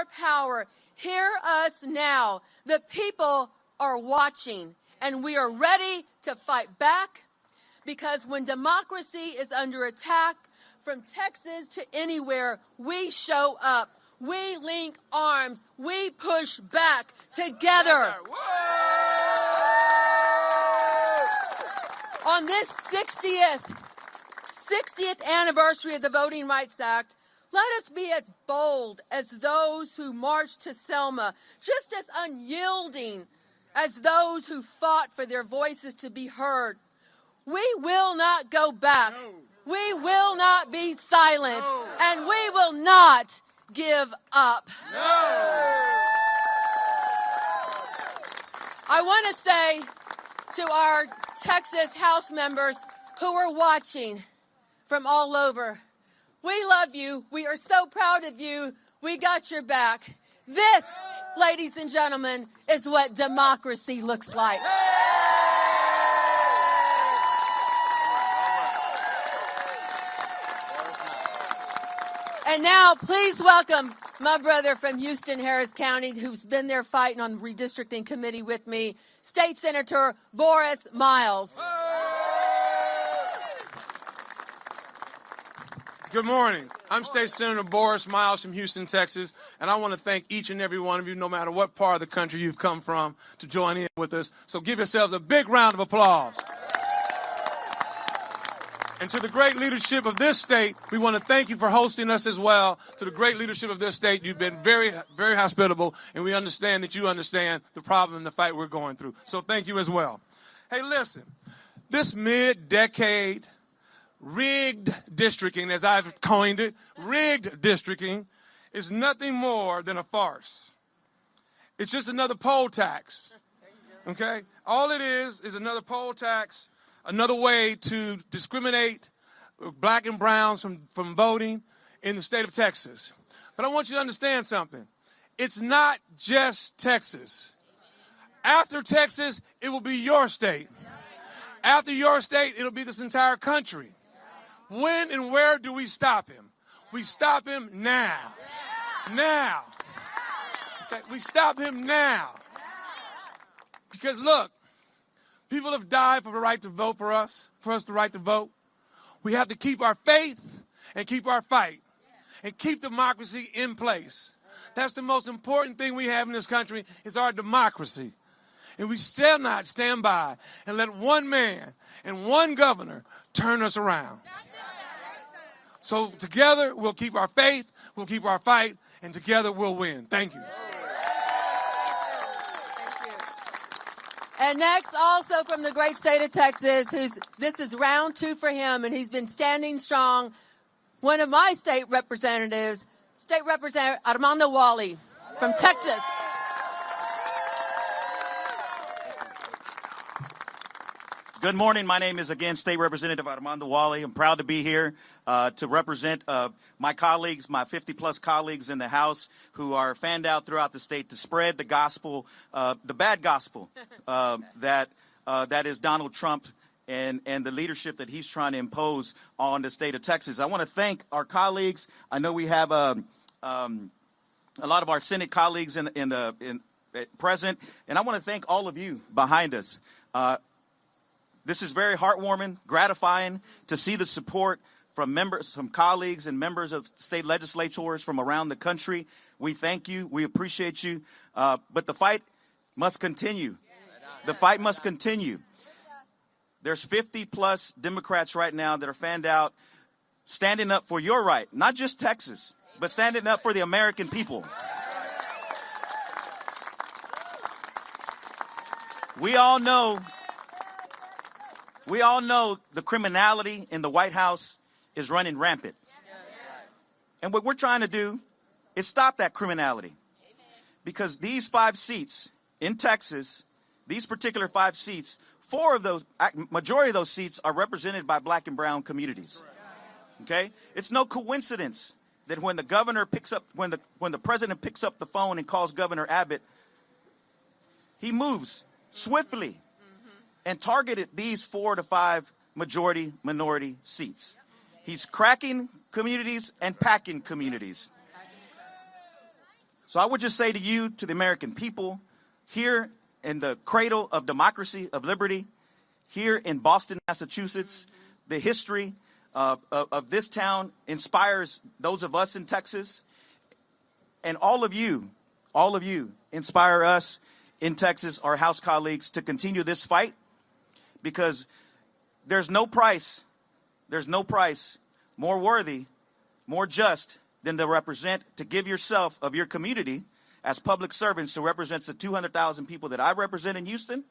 our power. Hear us now. The people are watching, and we are ready to fight back, because when democracy is under attack, from Texas to anywhere, we show up. We link arms. We push back together. On this 60th anniversary of the Voting Rights Act, let us be as bold as those who marched to Selma, just as unyielding as those who fought for their voices to be heard. We will not go back. No. We will not be silent. No. And we will not give up. No. I want to say to our Texas House members who are watching from all over, we love you. We are so proud of you. We got your back. This, ladies and gentlemen, is what democracy looks like. And now, please welcome my brother from Houston, Harris County, who's been there fighting on redistricting committee with me, State Senator Boris Miles. Good morning. I'm State Senator Boris Miles from Houston, Texas, and I want to thank each and every one of you, no matter what part of the country you've come from, to join in with us. So give yourselves a big round of applause. And to the great leadership of this state, we want to thank you for hosting us as well. To the great leadership of this state, you've been very, very hospitable, and we understand that you understand the problem and the fight we're going through. So thank you as well. Hey, listen, this mid-decade rigged districting, as I've coined it, rigged districting, is nothing more than a farce. It's just another poll tax, okay? All it is another poll tax, another way to discriminate black and browns from voting in the state of Texas. But I want you to understand something. It's not just Texas. After Texas, it will be your state. After your state, it'll be this entire country. When and where do we stop him? We stop him now. Now. Okay, we stop him now. Because look, people have died for the right to vote for us the right to vote. We have to keep our faith and keep our fight and keep democracy in place. That's the most important thing we have in this country, is our democracy. And we shall not stand by and let one man and one governor turn us around. So together, we'll keep our faith, we'll keep our fight, and together we'll win. Thank you. And next, also from the great state of Texas, this is round 2 for him, and he's been standing strong, one of my state representatives, State Representative Armando Wally from Texas. Good morning. My name is, again, State Representative Armando Wally. I'm proud to be here to represent my colleagues, my 50-plus colleagues in the House who are fanned out throughout the state to spread the gospel, the bad gospel that is Donald Trump and the leadership that he's trying to impose on the state of Texas. I want to thank our colleagues. I know we have a lot of our Senate colleagues in present, and I want to thank all of you behind us. This is very heartwarming, gratifying to see the support from members, from colleagues and members of state legislators from around the country. We thank you. We appreciate you. But the fight must continue. The fight must continue. There's 50-plus Democrats right now that are fanned out, standing up for your right, not just Texas, but standing up for the American people. We all know the criminality in the White House is running rampant. And what we're trying to do is stop that criminality. Because these 5 seats in Texas, these particular 5 seats, majority of those seats are represented by black and brown communities. Okay? It's no coincidence that when the governor when the president picks up the phone and calls Governor Abbott, he moves swiftly and targeted these 4 to 5 majority minority seats. He's cracking communities and packing communities. So I would just say to you, to the American people, here in the cradle of democracy, of liberty, here in Boston, Massachusetts, the history of this town inspires those of us in Texas. And all of you inspire us in Texas, our House colleagues, to continue this fight, because there's no price more worthy, more just than to give yourself of your community as public servants to represent the 200,000 people that I represent in Houston.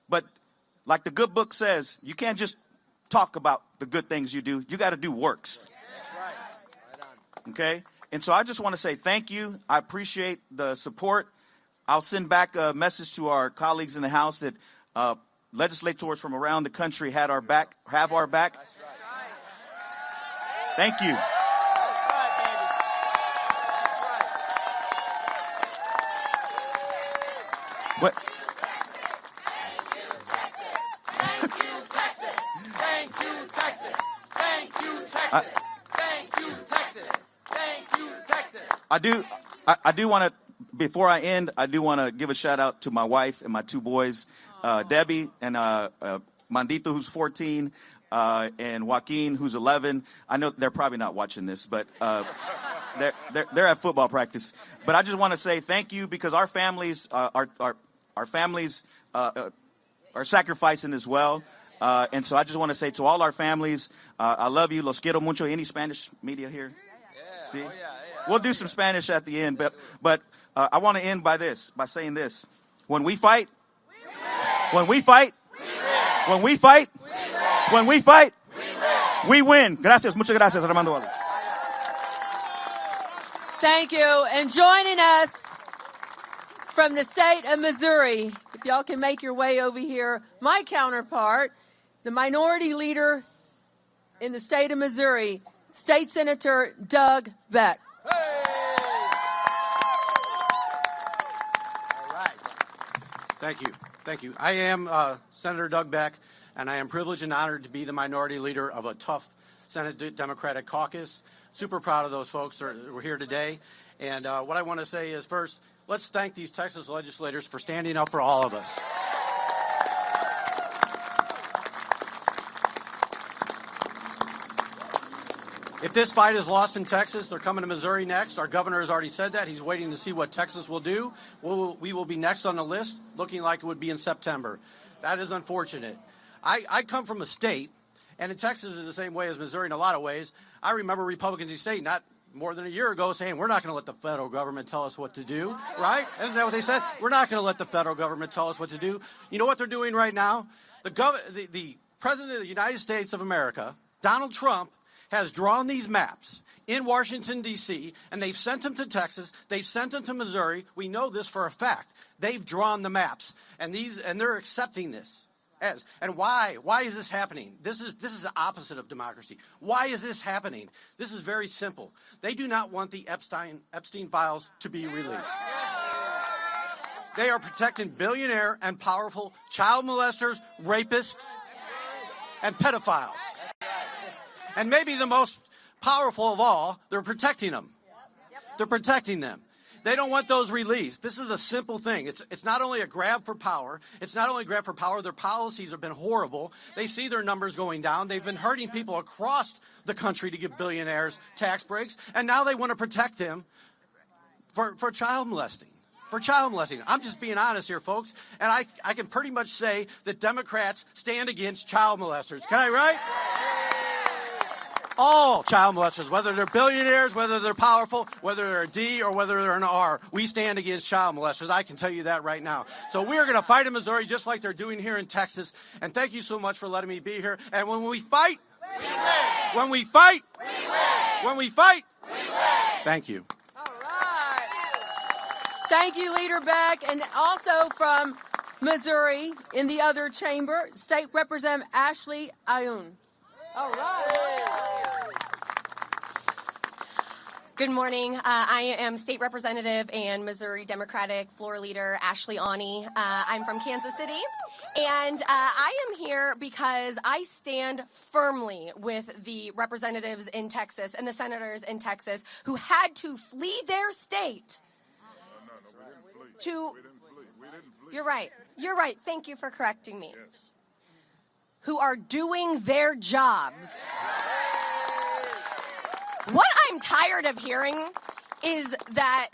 But like the good book says, you can't just talk about the good things you do. You got to do works. That's right. Right on. Okay? And so I just want to say thank you. I appreciate the support. I'll send back a message to our colleagues in the House that legislators from around the country have our back. That's right. Thank you. That's right, baby. That's right. But Thank you, Texas. Thank you, Texas. Thank you, Texas. Thank you, Texas. Thank you, Texas. I do want to, before I end, I do want to give a shout out to my wife and my two boys, Debbie and Mandito, who's 14, and Joaquin, who's 11. I know they're probably not watching this, but they're at football practice. But I just want to say thank you, because our families are sacrificing as well. And so I just want to say to all our families, I love you. Los quiero mucho. Any Spanish media here? Yeah. See? Oh, yeah. We'll do some Spanish at the end, but I want to end by saying this. When we fight, we win. Gracias. Muchas gracias, Armando Wally. Thank you. And joining us from the state of Missouri, if y'all can make your way over here, my counterpart, the minority leader in the state of Missouri, State Senator Doug Beck. All right. Thank you. Thank you. I am Senator Doug Beck, and I am privileged and honored to be the minority leader of a tough Senate Democratic caucus. Super proud of those folks that were here today. And what I want to say is, first, let's thank these Texas legislators for standing up for all of us. If this fight is lost in Texas, they're coming to Missouri next. Our governor has already said that. He's waiting to see what Texas will do. We will be next on the list, looking like it would be in September. That is unfortunate. I come from a state, and in Texas is the same way as Missouri in a lot of ways. I remember Republicans in the state not more than a year ago saying, we're not going to let the federal government tell us what to do, right? Isn't that what they said? We're not going to let the federal government tell us what to do. You know what they're doing right now? The President of the United States of America, Donald Trump, has drawn these maps in Washington, D.C., and they've sent them to Texas. They've sent them to Missouri. We know this for a fact. They've drawn the maps, and they're accepting this. And why? Why is this happening? This is the opposite of democracy. Why is this happening? This is very simple. They do not want the Epstein files to be released. They are protecting billionaire and powerful child molesters, rapists, and pedophiles. And maybe the most powerful of all, they're protecting them. They're protecting them. They don't want those released. This is a simple thing. It's not only a grab for power. It's not only a grab for power. Their policies have been horrible. They see their numbers going down. They've been hurting people across the country to give billionaires tax breaks. And now they want to protect them for child molesting. For child molesting. I'm just being honest here, folks. And I can pretty much say that Democrats stand against child molesters. Can I, right? All child molesters, whether they're billionaires, whether they're powerful, whether they're a D or whether they're an R, we stand against child molesters. I can tell you that right now. So we're going to fight in Missouri just like they're doing here in Texas. And thank you so much for letting me be here. And when we fight, we win. When we fight, we win. When we fight, we win. Thank you. All right. Thank you, Leader Beck. And also from Missouri, in the other chamber, State Representative Ashley Ayoun. All right. Good morning. I am State Representative and Missouri Democratic Floor Leader Ashley Awney. I'm from Kansas City, and I am here because I stand firmly with the representatives in Texas and the senators in Texas who had to flee their state. You're right. You're right. Thank you for correcting me. Who are doing their jobs. What I'm tired of hearing is that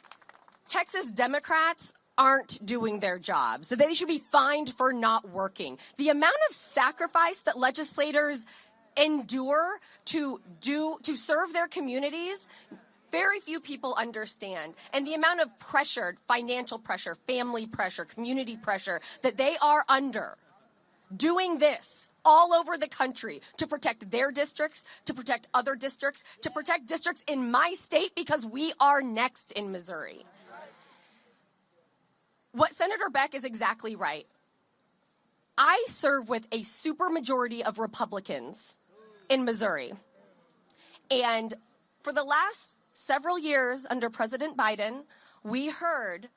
Texas Democrats aren't doing their jobs, that they should be fined for not working. The amount of sacrifice that legislators endure to serve their communities, very few people understand. And the amount of pressure, financial pressure, family pressure, community pressure that they are under doing this all over the country to protect their districts, to protect other districts, to protect districts in my state because we are next in Missouri. What Senator Beck is exactly right. I serve with a supermajority of Republicans in Missouri. And for the last several years under President Biden, we heard,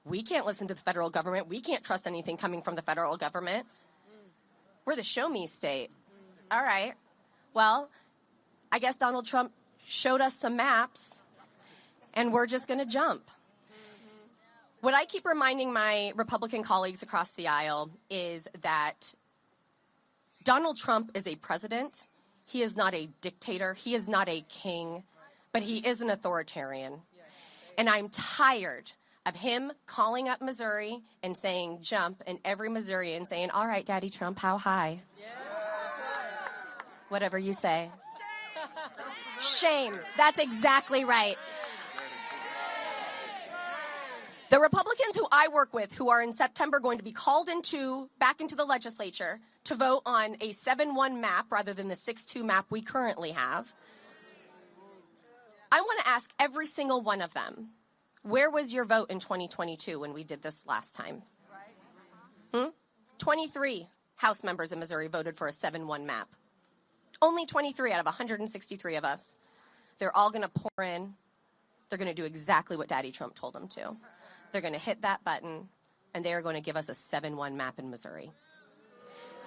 we can't listen to the federal government. We can't trust anything coming from the federal government. We're the show me state. All right. Well, I guess Donald Trump showed us some maps, and we're just going to jump. What I keep reminding my Republican colleagues across the aisle is that Donald Trump is a president. He is not a dictator. He is not a king, but he is an authoritarian. And I'm tired of him calling up Missouri and saying jump, and every Missourian saying, all right, Daddy Trump, how high? Yeah. Whatever you say. Shame. That's exactly right. The Republicans who I work with, who are in September going to be called back into the legislature to vote on a 7-1 map rather than the 6-2 map we currently have, I want to ask every single one of them, where was your vote in 2022 when we did this last time? 23 House members in Missouri voted for a 7-1 map. Only 23 out of 163 of us. They're all going to pour in. They're going to do exactly what Daddy Trump told them to. They're going to hit that button, and they are going to give us a 7-1 map in Missouri.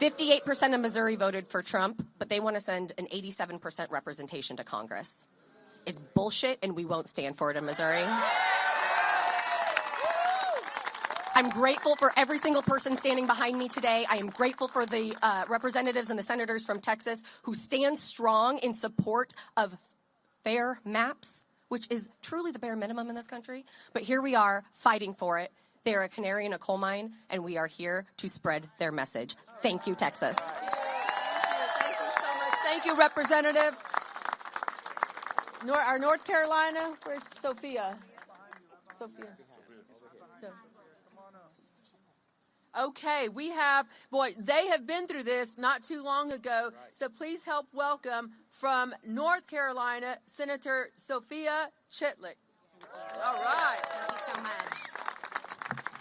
58% of Missouri voted for Trump, but they want to send an 87% representation to Congress. It's bullshit, and we won't stand for it in Missouri. I'm grateful for every single person standing behind me today. I am grateful for the representatives and the senators from Texas who stand strong in support of fair maps, which is truly the bare minimum in this country. But here we are fighting for it. They are a canary in a coal mine, and we are here to spread their message. Thank you, Texas. Thank you so much. Thank you, Representative. Our North Carolina, where's Sophia? Sophia. Okay, they have been through this not too long ago, so please help welcome from North Carolina, Senator Sophia Chitlick. All right. Thank you so much.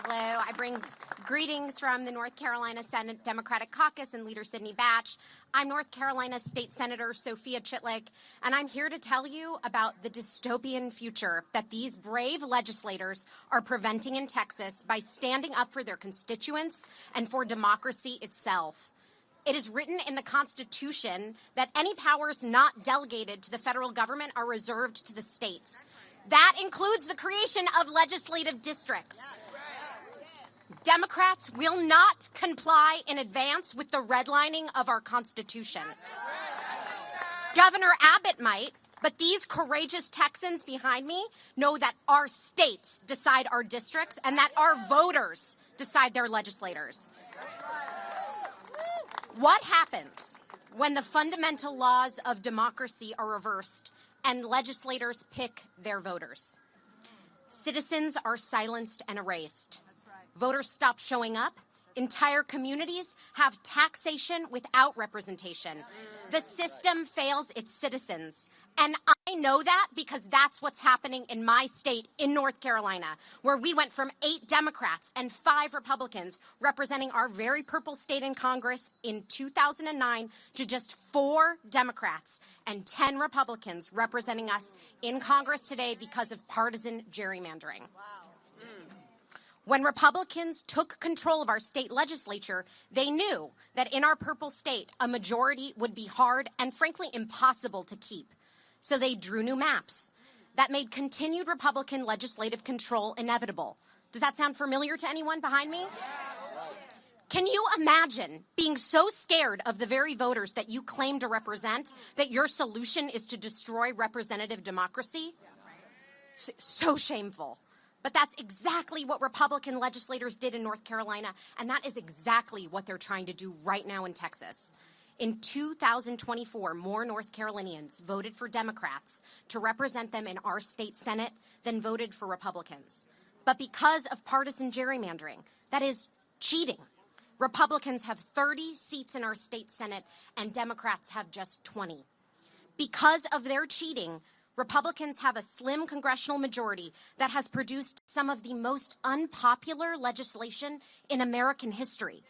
Hello, I bring greetings from the North Carolina Senate Democratic Caucus and Leader Sidney Batch. I'm North Carolina State Senator Sophia Chitlick, and I'm here to tell you about the dystopian future that these brave legislators are preventing in Texas by standing up for their constituents and for democracy itself. It is written in the Constitution that any powers not delegated to the federal government are reserved to the states. That includes the creation of legislative districts. Democrats will not comply in advance with the redlining of our Constitution. Governor Abbott might, but these courageous Texans behind me know that our states decide our districts and that our voters decide their legislators. What happens when the fundamental laws of democracy are reversed and legislators pick their voters? Citizens are silenced and erased. Voters stop showing up, Entire communities have taxation without representation. The system fails its citizens. And I know that because that's what's happening in my state, in North Carolina, where we went from 8 Democrats and 5 Republicans representing our very purple state in Congress in 2009 to just 4 Democrats and 10 Republicans representing us in Congress today because of partisan gerrymandering. When Republicans took control of our state legislature, they knew that in our purple state, a majority would be hard and frankly impossible to keep. So they drew new maps that made continued Republican legislative control inevitable. Does that sound familiar to anyone behind me? Can you imagine being so scared of the very voters that you claim to represent that your solution is to destroy representative democracy? So shameful. But that's exactly what Republican legislators did in North Carolina, and that is exactly what they're trying to do right now in Texas. In 2024, more North Carolinians voted for Democrats to represent them in our state Senate than voted for Republicans. But because of partisan gerrymandering, that is cheating, Republicans have 30 seats in our state Senate and Democrats have just 20. Because of their cheating, Republicans have a slim congressional majority that has produced some of the most unpopular legislation in American history.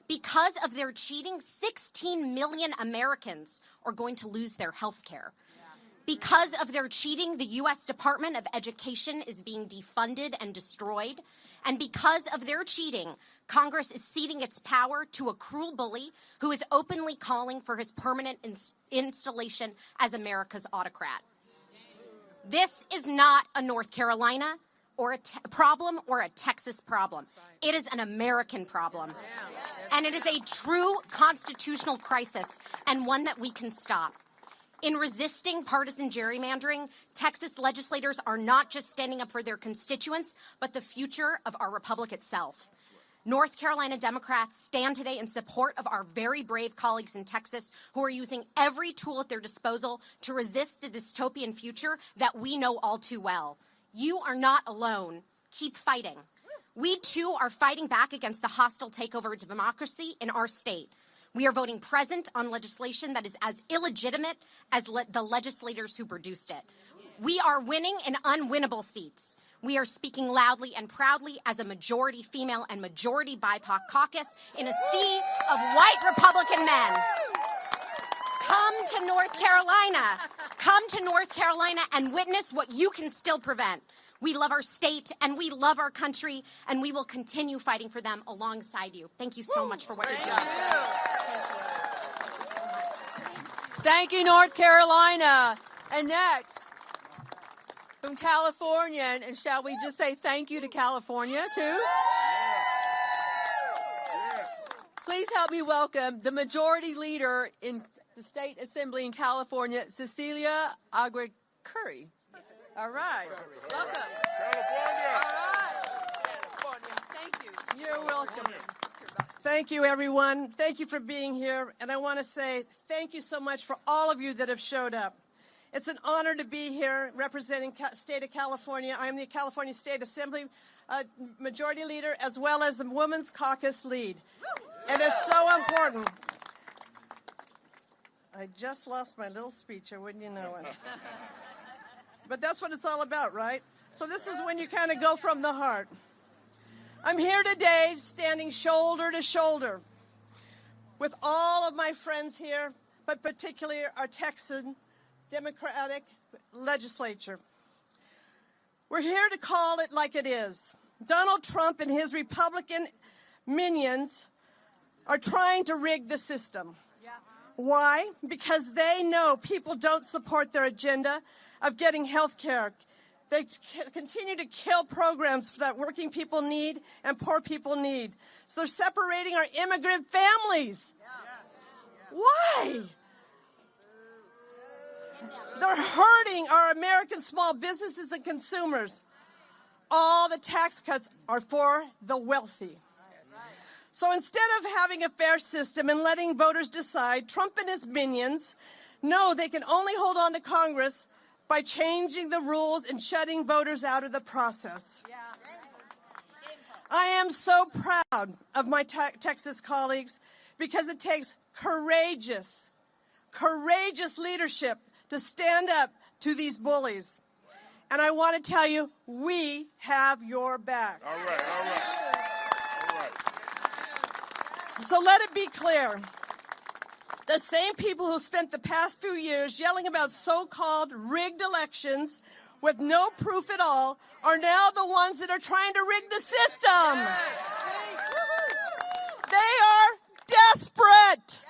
Because of their cheating, 16 million Americans are going to lose their health care. Because of their cheating, the U.S. Department of Education is being defunded and destroyed. And because of their cheating, Congress is ceding its power to a cruel bully who is openly calling for his permanent installation as America's autocrat. This is not a North Carolina or a problem or a Texas problem. It is an American problem. And it is a true constitutional crisis and one that we can stop. In resisting partisan gerrymandering, Texas legislators are not just standing up for their constituents, but the future of our republic itself. North Carolina Democrats stand today in support of our very brave colleagues in Texas who are using every tool at their disposal to resist the dystopian future that we know all too well. You are not alone. Keep fighting. We, too, are fighting back against the hostile takeover of democracy in our state. We are voting present on legislation that is as illegitimate as the legislators who produced it. We are winning in unwinnable seats. We are speaking loudly and proudly as a majority female and majority BIPOC caucus in a sea of white Republican men. Come to North Carolina. Come to North Carolina and witness what you can still prevent. We love our state and we love our country, and we will continue fighting for them alongside you. Thank you so much for what you're doing. Thank you, North Carolina. And next, from California, and shall we just say thank you to California, too? Please help me welcome the Majority Leader in the State Assembly in California, Cecilia Aguirre-Curry. All right. Welcome. California. All right. Thank you. You're welcome. Thank you, everyone. Thank you for being here. And I want to say thank you so much for all of you that have showed up. It's an honor to be here representing the state of California. I'm the California State Assembly Majority Leader as well as the Women's Caucus lead. And it's so important. I just lost my little speech, or wouldn't you know it? But that's what it's all about, right? So this is when you kind of go from the heart. I'm here today standing shoulder to shoulder with all of my friends here, but particularly our Texan Democratic legislature. We're here to call it like it is. Donald Trump and his Republican minions are trying to rig the system. Why? Because they know people don't support their agenda of getting health care. They continue to kill programs that working people need and poor people need. So they're separating our immigrant families. Why? They're hurting our American small businesses and consumers. All the tax cuts are for the wealthy. So instead of having a fair system and letting voters decide, Trump and his minions know they can only hold on to Congress by changing the rules and shutting voters out of the process. I am so proud of my Texas colleagues because it takes courageous leadership to stand up to these bullies. And I want to tell you, we have your back. All right. So let it be clear. The same people who spent the past few years yelling about so-called rigged elections with no proof at all are now the ones that are trying to rig the system. They are desperate.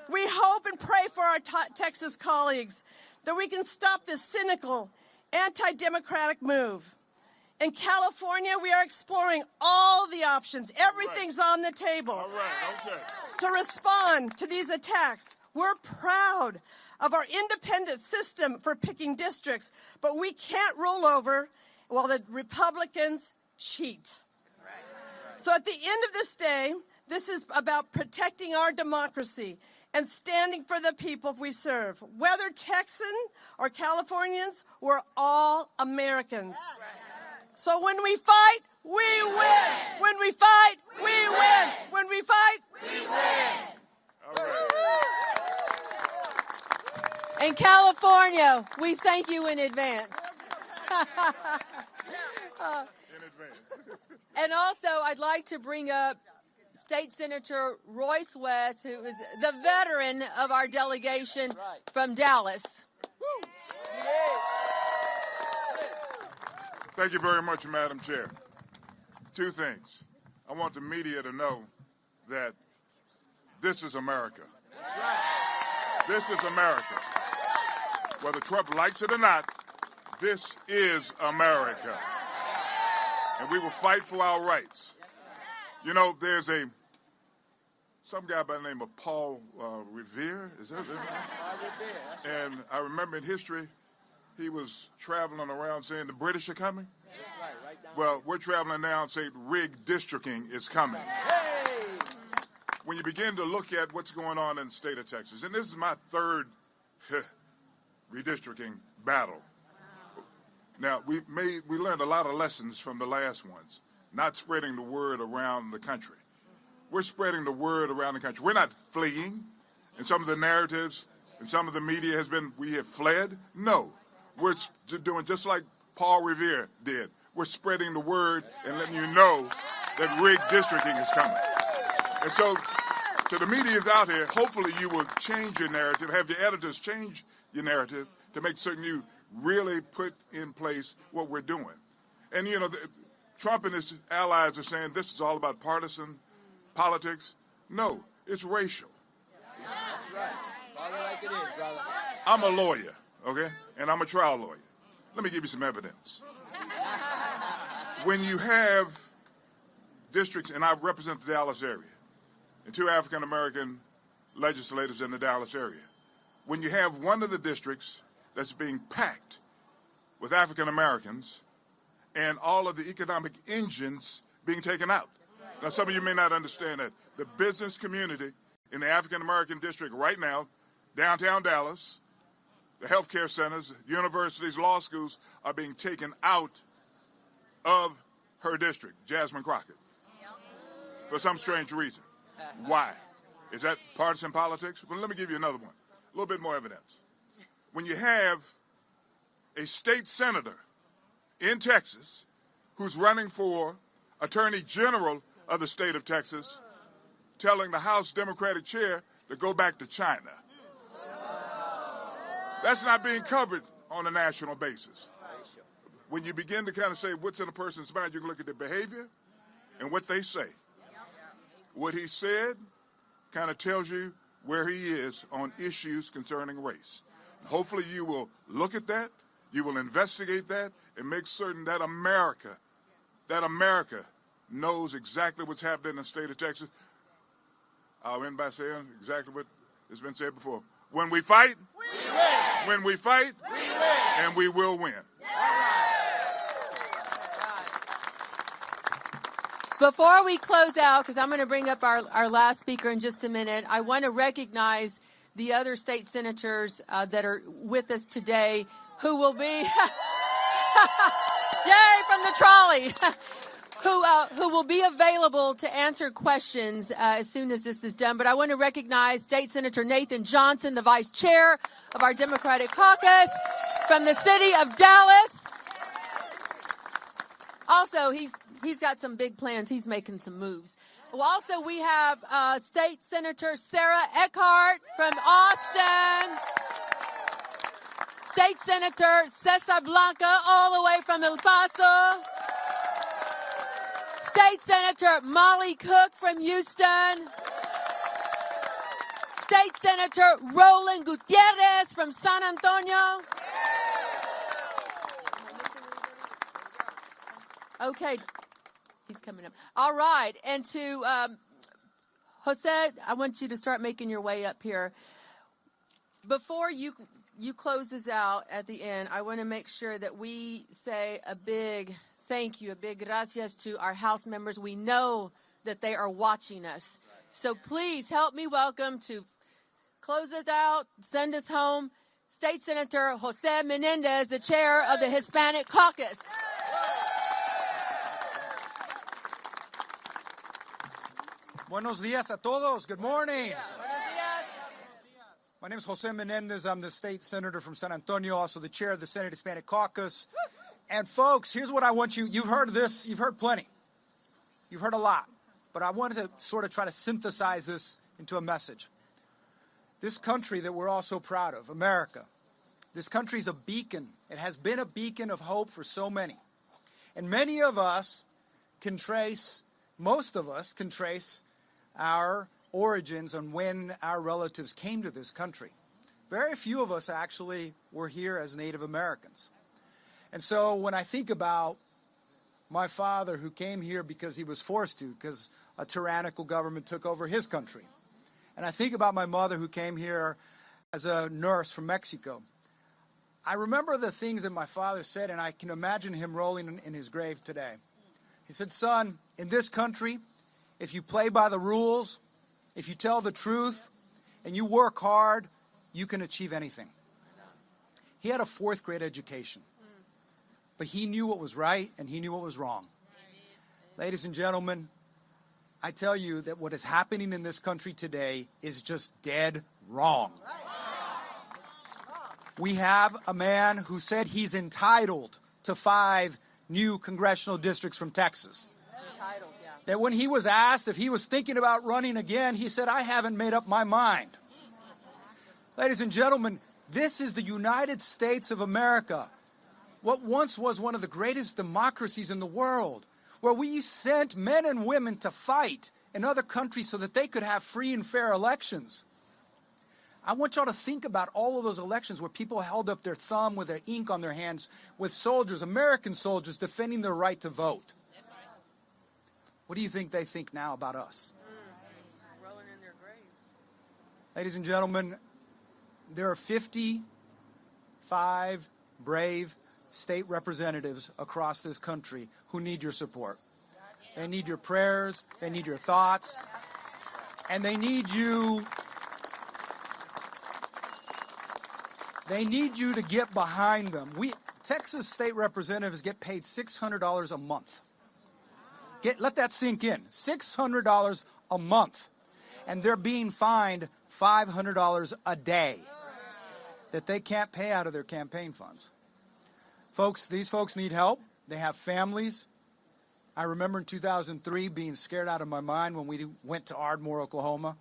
We hope and pray for our Texas colleagues that we can stop this cynical, anti-democratic move. In California, we are exploring all the options. Everything's on the table. All right, okay. To respond to these attacks. We're proud of our independent system for picking districts, but we can't roll over while the Republicans cheat. So at the end of this day, this is about protecting our democracy and standing for the people we serve. Whether Texan or Californians, we're all Americans. So when we fight, we win. When we fight, we win. When we fight, we win. In California, we thank you in advance. And also, I'd like to bring up State Senator Royce West, who is the veteran of our delegation from Dallas. Thank you very much, Madam Chair. Two things. I want the media to know that this is America. This is America. Whether Trump likes it or not, this is America. And we will fight for our rights. You know, there's some guy by the name of Paul Revere. Is that his name? And I remember in history, he was traveling around saying the British are coming. Well, we're traveling now and saying rigged districting is coming. When you begin to look at what's going on in the state of Texas, and this is my third redistricting battle. Now, we learned a lot of lessons from the last ones, not spreading the word around the country. We're spreading the word around the country. We're not fleeing. And some of the narratives and some of the media has been, we have fled. No. We're doing just like Paul Revere did. We're spreading the word and letting you know that rigged districting is coming. And so, to the media's out here, hopefully you will change your narrative, have your editors change your narrative to make certain you really put in place what we're doing. And, you know, Trump and his allies are saying this is all about partisan politics. No, it's racial. That's right. Call it like it is, brother. I'm a lawyer, okay? And I'm a trial lawyer. Let me give you some evidence. When you have districts, and I represent the Dallas area, and 2 African-American legislators in the Dallas area, when you have one of the districts that's being packed with African-Americans and all of the economic engines being taken out. Now, some of you may not understand that. The business community in the African-American district right now, downtown Dallas, the healthcare centers, universities, law schools are being taken out of her district, Jasmine Crockett, for some strange reason. Why? Is that partisan politics? Well, let me give you another one, a little bit more evidence. When you have a state senator in Texas who's running for Attorney General of the state of Texas, telling the House Democratic chair to go back to China. That's not being covered on a national basis. When you begin to kind of say what's in a person's mind, you can look at their behavior and what they say. What he said kind of tells you where he is on issues concerning race. Hopefully you will look at that, you will investigate that, and make certain that America knows exactly what's happening in the state of Texas. I'll end by saying exactly what has been said before. When we fight, we win. When we fight, we win. And we will win. Before we close out, because I'm going to bring up our last speaker in just a minute, I want to recognize the other state senators that are with us today who will be, yay, from the trolley, who will be available to answer questions as soon as this is done. But I want to recognize State Senator Nathan Johnson, the Vice Chair of our Democratic Caucus from the city of Dallas. Also, he's got some big plans. He's making some moves. Well, also, we have State Senator Sarah Eckhart from Austin. State Senator Cesar Blanca, all the way from El Paso. State Senator Molly Cook from Houston. State Senator Roland Gutierrez from San Antonio. Okay, he's coming up. All right, and to Jose, I want you to start making your way up here. Before you close us out at the end, I want to make sure that we say a big thank you, a big gracias to our House members. We know that they are watching us. So please help me welcome to close us out, send us home, State Senator Jose Menendez, the chair of the Hispanic Caucus. Buenos días a todos. Good morning. My name is Jose Menendez. I'm the state senator from San Antonio, also the chair of the Senate Hispanic Caucus. And folks, here's what I want you, you've heard this, you've heard plenty. You've heard a lot. But I wanted to sort of try to synthesize this into a message. This country that we're all so proud of, America, this country's a beacon. It has been a beacon of hope for so many. And many of us can trace, most of us can trace our origins on when our relatives came to this country. Very few of us actually were here as Native Americans. And so when I think about my father who came here because he was forced to, because a tyrannical government took over his country, and I think about my mother who came here as a nurse from Mexico, I remember the things that my father said, and I can imagine him rolling in his grave today. He said, son, in this country, if you play by the rules, if you tell the truth, and you work hard, you can achieve anything. He had a 4th grade education, but he knew what was right and he knew what was wrong. Ladies and gentlemen, I tell you that what is happening in this country today is just dead wrong. We have a man who said he's entitled to 5 new congressional districts from Texas. That when he was asked if he was thinking about running again, he said, I haven't made up my mind. Ladies and gentlemen, this is the United States of America, what once was one of the greatest democracies in the world, where we sent men and women to fight in other countries so that they could have free and fair elections. I want y'all to think about all of those elections where people held up their thumb with their ink on their hands, with soldiers, American soldiers, defending their right to vote. What do you think they think now about us? Rolling in their graves. Ladies and gentlemen, there are 55 brave state representatives across this country who need your support. They need your prayers, they need your thoughts, and they need you to get behind them. Texas state representatives get paid $600 a month. Let that sink in. $600 a month. And they're being fined $500 a day that they can't pay out of their campaign funds. Folks, these folks need help. They have families. I remember in 2003 being scared out of my mind when we went to Ardmore, Oklahoma,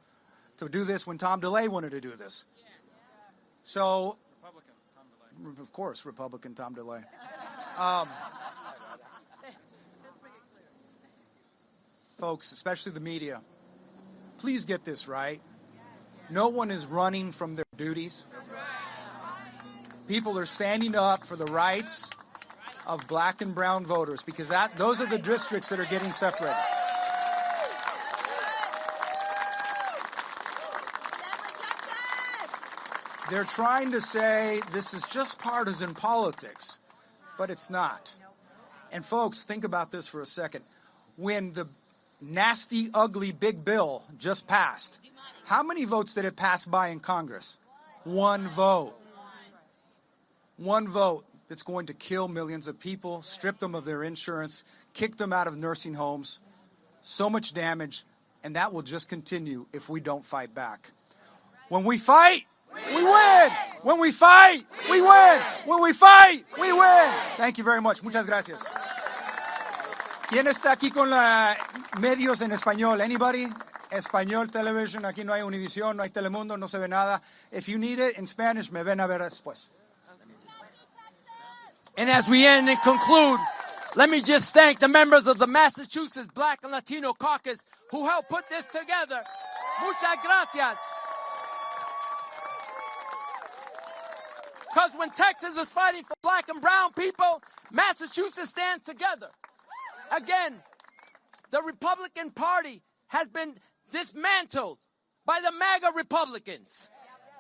to do this when Tom DeLay wanted to do this. So, Republican Tom DeLay. Of course, Republican Tom DeLay. Folks, especially the media, please get this right. No one is running from their duties. People are standing up for the rights of black and brown voters because those are the districts that are getting separated. They're trying to say this is just partisan politics, but it's not. And folks, think about this for a second. When the nasty, ugly, big bill just passed, how many votes did it pass by in Congress? One vote. One vote. that's going to kill millions of people, strip them of their insurance, kick them out of nursing homes. So much damage, and that will just continue if we don't fight back. When we fight, we win. When we fight, we win. When we fight, we win. Thank you very much. Muchas gracias. ¿Quién está aquí con medios en español? Anybody? Español television. Aquí no hay Univision, no hay Telemundo, no se ve nada. If you need it in Spanish, me ven a ver después. And as we end and conclude, let me just thank the members of the Massachusetts Black and Latino Caucus who helped put this together. Muchas gracias. Because when Texas is fighting for black and brown people, Massachusetts stands together. Again, the Republican Party has been dismantled by the MAGA Republicans.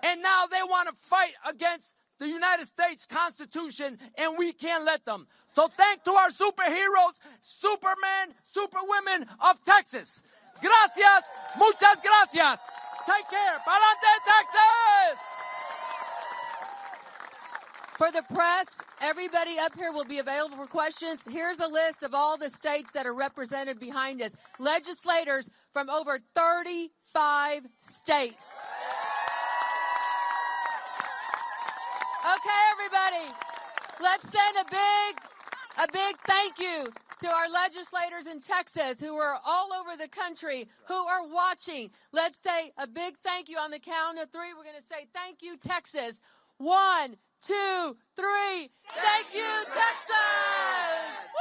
And now they want to fight against the United States Constitution, and we can't let them. So thanks to our superheroes, Supermen, Superwomen of Texas. Gracias, muchas gracias. Take care. Pa'lante, Texas! For the press, everybody up here will be available for questions. Here's a list of all the states that are represented behind us. Legislators from over 35 states. Okay, everybody, let's send a big thank you to our legislators in Texas who are all over the country, who are watching. Let's say a big thank you on the count of three. We're going to say thank you, Texas. 1, 2, 3. Thank you, Texas! Woo!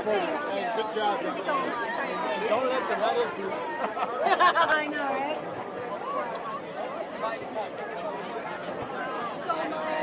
Good job. Thank you so much. Don't let the letters do it. I know, right? So much.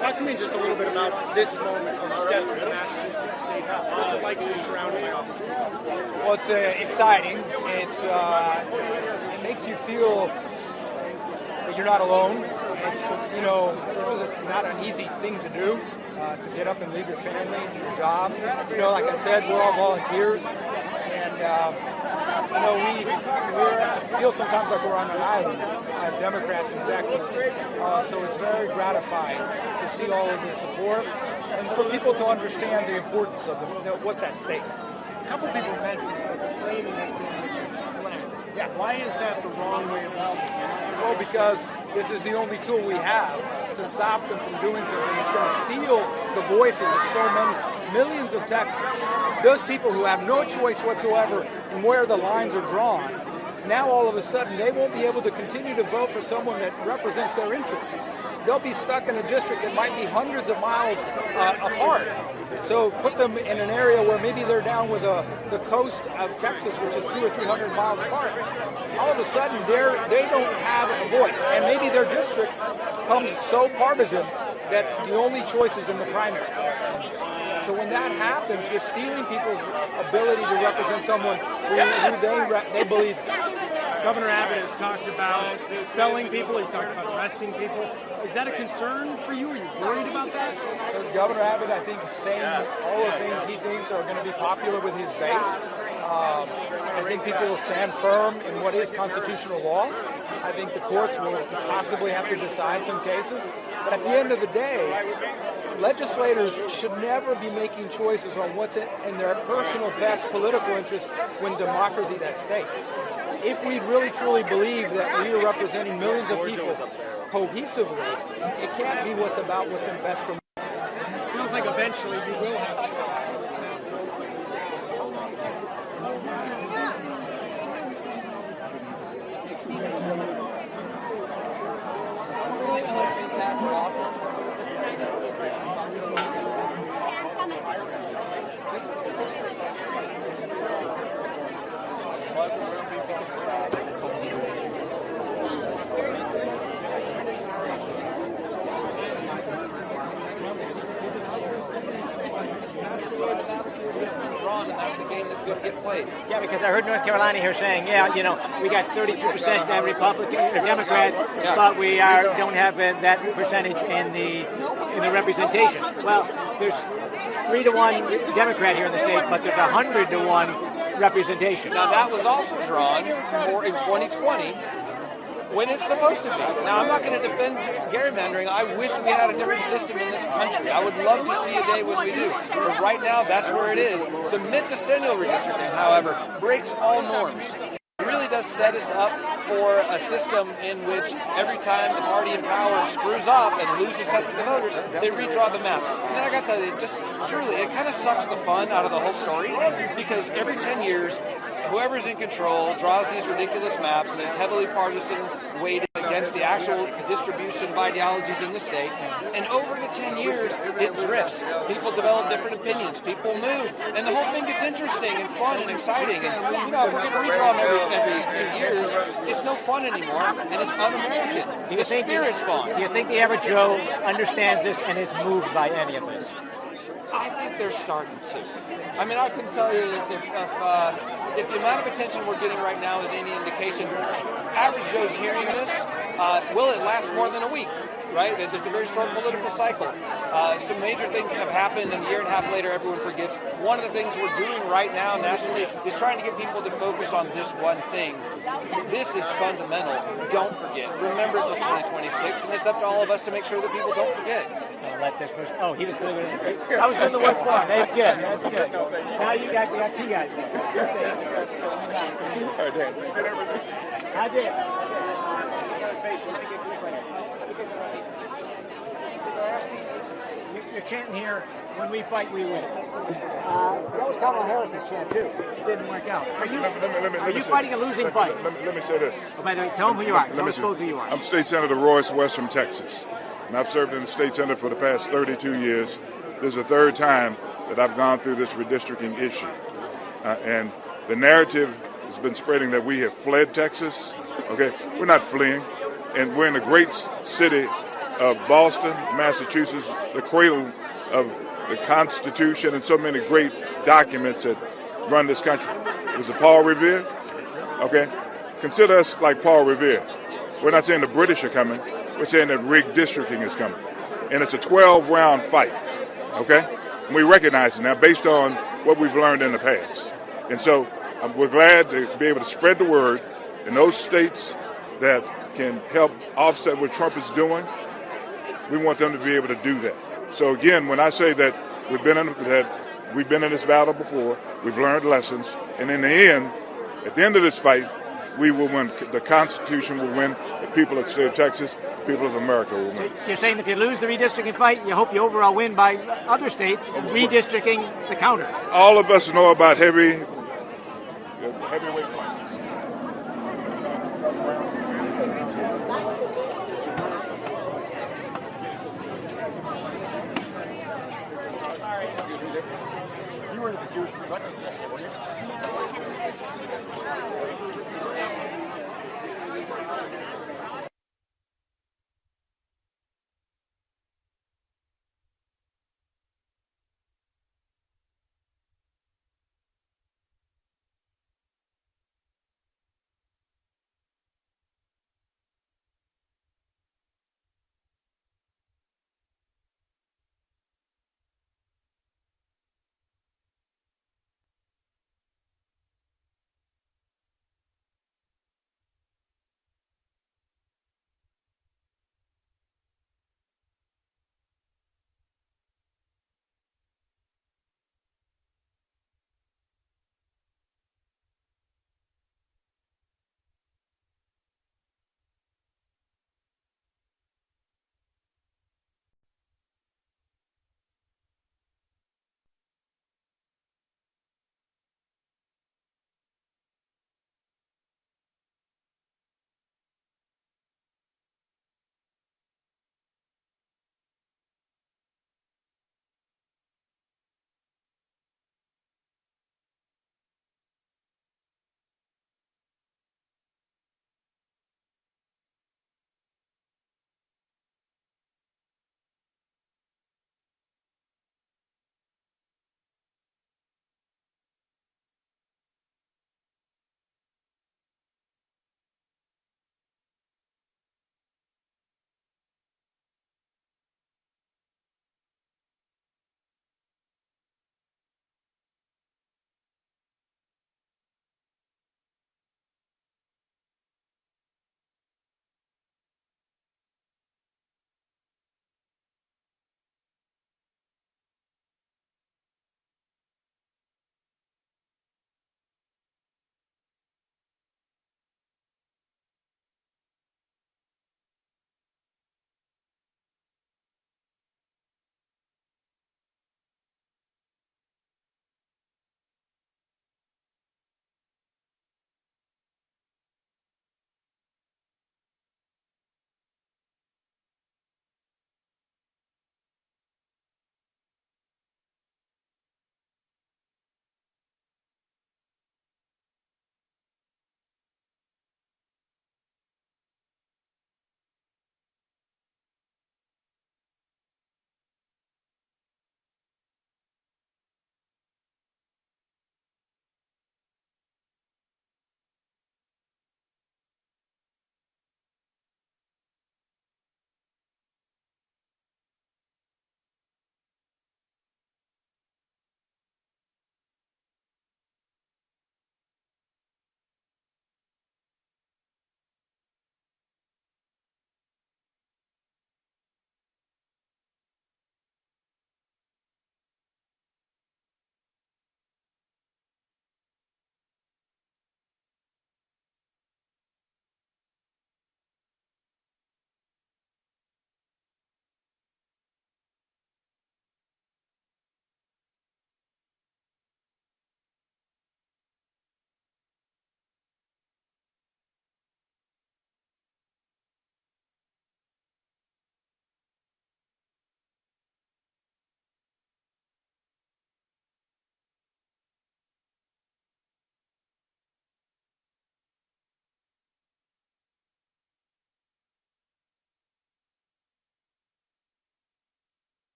Talk to me just a little bit about this moment on the steps of the Massachusetts State House. What's it like to be surrounded by all these people? Well, it's exciting. It makes you feel that you're not alone. It's this is not an easy thing to do, to get up and leave your family, your job. Like I said, we're all volunteers, and we feel sometimes like we're on an island as Democrats in Texas. So it's very gratifying to see all of this support and for people to understand the importance of what's at stake. couple people mentioned that the framing has been flagged. Yeah. Why is that the wrong way about it? Well, because this is the only tool we have to stop them from doing something. It's going to steal the voices of so many millions of Texans. Those people who have no choice whatsoever in where the lines are drawn, now all of a sudden they won't be able to continue to vote for someone that represents their interests. They'll be stuck in a district that might be hundreds of miles apart. So put them in an area where maybe they're down with the coast of Texas, which is 200 or 300 miles apart. All of a sudden, they don't have a voice, and maybe their district becomes so partisan that the only choice is in the primary. So when that happens, you're stealing people's ability to represent someone who they believe in. Governor Abbott has talked about expelling people. He's talked about arresting people. Is that a concern for you? Are you worried about that? As Governor Abbott, I think, saying all the things he thinks are going to be popular with his base. I think people will stand firm in what is constitutional law. I think the courts will possibly have to decide some cases. But at the end of the day, legislators should never be making choices on what's in their personal best political interest when democracy is at stake. If we really truly believe that we are representing millions of people cohesively, it can't be what's in best for. It feels like eventually you will have to. And that's the game that's going to get played. Yeah, because I heard North Carolina here saying, we got 32% Republican or Democrats, but we don't have that percentage in the representation. Well, there's 3-to-1 Democrat here in the state, but there's 100-to-1 representation. Now that was also drawn for in 2020. When it's supposed to be. Now, I'm not going to defend gerrymandering. I wish we had a different system in this country. I would love to see a day when we do. But right now, that's where it is. The mid-decennial redistricting, however, breaks all norms. It really does set us up for a system in which every time the party in power screws up and loses touch with the voters, they redraw the maps. And then I got to tell you, just truly, it kind of sucks the fun out of the whole story because every 10 years, whoever's in control draws these ridiculous maps and it's heavily partisan weighted against the actual distribution of ideologies in the state. And over the 10 years, it drifts. People develop different opinions. People move. And the whole thing gets interesting and fun and exciting. And, if we're going to redraw them every 2 years, it's no fun anymore and it's un-American. The spirit's gone. Do you think the average Joe understands this and is moved by any of this? I think they're starting to. I mean, I can tell you that if the amount of attention we're getting right now is any indication, average Joe's hearing this, will it last more than a week? Right? There's a very short political cycle. Some major things have happened, and a year and a half later, everyone forgets. One of the things we're doing right now nationally is trying to get people to focus on this one thing. This is fundamental. Don't forget. Remember till 2026, and it's up to all of us to make sure that people don't forget. Let this person. Oh, he was still going to. I was doing the work for him. That's good. That's good. Now we got two guys. I did. You're chanting here, when we fight, we win. That was Kamala Harris's chant, too. It didn't work out. Are you fighting a losing fight? Let me say this. Oh, by the way, tell them who you are. Tell us both who you are. I'm State Senator Royce West from Texas, and I've served in the State Senate for the past 32 years. This is the third time that I've gone through this redistricting issue. And the narrative has been spreading that we have fled Texas. Okay, we're not fleeing. And we're in the great city of Boston, Massachusetts, the cradle of the Constitution and so many great documents that run this country. Was it Paul Revere? Okay, consider us like Paul Revere. We're not saying the British are coming. We're saying that redistricting is coming. And it's a 12-round fight, okay? And we recognize it now based on what we've learned in the past. And so we're glad to be able to spread the word in those states that can help offset what Trump is doing. We want them to be able to do that. So again, when I say that we've been that We've been in this battle before. We've learned lessons. And in the end, at the end of this fight, we will win. The Constitution will win. The people of the state of Texas, the people of America will win. So you're saying if you lose the redistricting fight, you hope you overall win by other states redistricting the counter. All of us know about heavyweight fight. You were in the Jewish breakfast yesterday, weren't you?